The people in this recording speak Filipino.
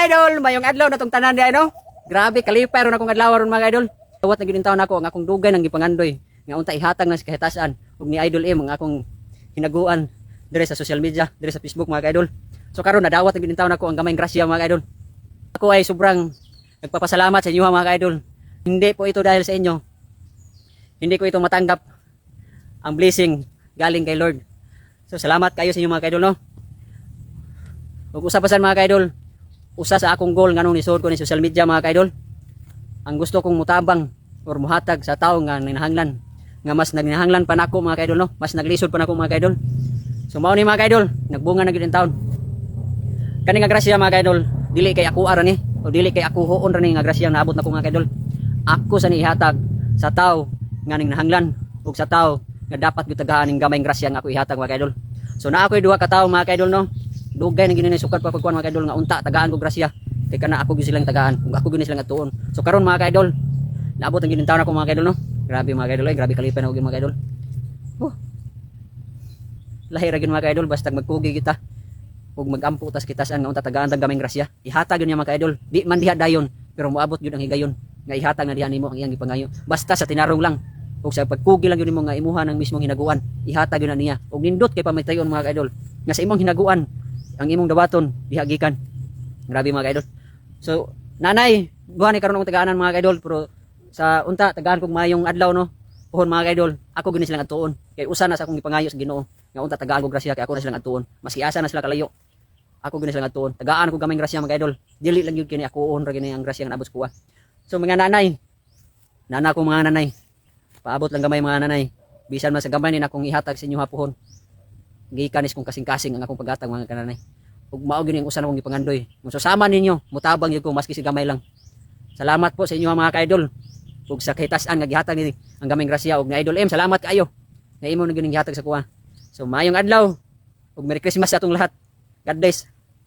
idol, mayong adlaw na tong tanan di ano. Grabe kalipay ron akong adlaw ron mga idol. Tawat na gid taon ako ang akong dugay nang gipangandoy nga unta ihatag na sa kahitasan ug ni Idol M ang akong hinaguan dire sa social media, dire sa Facebook mga idol. So karon nadawat na gid taon ako ang gamayng grasya mga idol. Ako ay sobrang nagpapasalamat sa inyo mga idol. Hindi po ito dahil sa inyo. Hindi ko ito matanggap ang blessing galing kay Lord. So salamat kayo sa inyo mga idol no. Ug usapasan mga idol, usa sa akong goal nganong nisod ko ni social media mga idol. Ang gusto kong mutabang or muhatag sa tao nga nanginahanglan, nga mas nagnahanglan pa nako mga idol no, mas naglisod pa nako mga idol. So mao ni mga idol, nagbunga na gyud ang taon. Kani nga grasya mga idol, dili kay ako ara ni o dili kay ako huon ra ni nga grasya naabot nako mga idol. Ako sa nihatag sa tao nga nanginahanglan ug sa tao nga dapat gyud tagahan ning gamayng grasya nga ako ihatag mga idol. So naa ko'y duha ka tawo mga idol no. Dugay nang ginini sukat pa pagkuan mga idol nga unta tagaan ko grasya. Kay kana ako gyud silang tagaan, ug ako gyud silang atuon. So karon mga idol, naabot ang ginintawon ako mga idol no. Grabe mga idol, grabe kalipay na og mga idol. Lahi ra gyud mga idol basta magpugi kita. Ug magampo tas kitasan nga unta tagaan tag gamayng grasya. Ihatag gyud niya mga idol. Di man diha dayon, pero moabot gyud ang higayon. Nga ihatag na diha nimo ang iyang gipangayo. Basta sa tinarong lang. Ug sa pagpugi lang gyud nimo nga imuha ng mismong hinaguan. Ihatag gyud na niya. Ug nindot kay pamitayon mga idol. Nga sa imong hinaguan ang imong dawaton diha gikan. Grabe mga idol. So nanay, buhan ni karon ang tagaanan mga idol pero sa unta tagaan kog mayong adlaw no. Puhon mga idol, ako gini silang atuon. Kay usa na sa akong gipangayo sa Ginoo. Nga unta tagaan kog grasya kay ako na silang atuon. Maski asa na sila kalayo. Ako gini silang atuon. Tagaan ko gamayng grasya mga idol. Dili lang gyud kini ako on ra gini ang grasya nga naabot ko. So mga nanay, nana ko mga nanay. Paabot lang gamay mga nanay. Bisan man sa gamay ni akong ihatag sa inyo hapuhon. Gikanis kong kasing-kasing ang akong paghatag mga kananay. Ug mao gyud ang usa na akong gipangandoy. Kung susama ninyo, mutabang gyud ko maski sa gamay lang. Salamat po sa inyo mga ka-idol. Ug sa kahitasan nga gihatag ni ang gamayng grasya ug nga Idol M, salamat kaayo. Nga imo na gyud gihatag sa kuha. So maayong adlaw ug Merry Christmas sa atong lahat. God bless.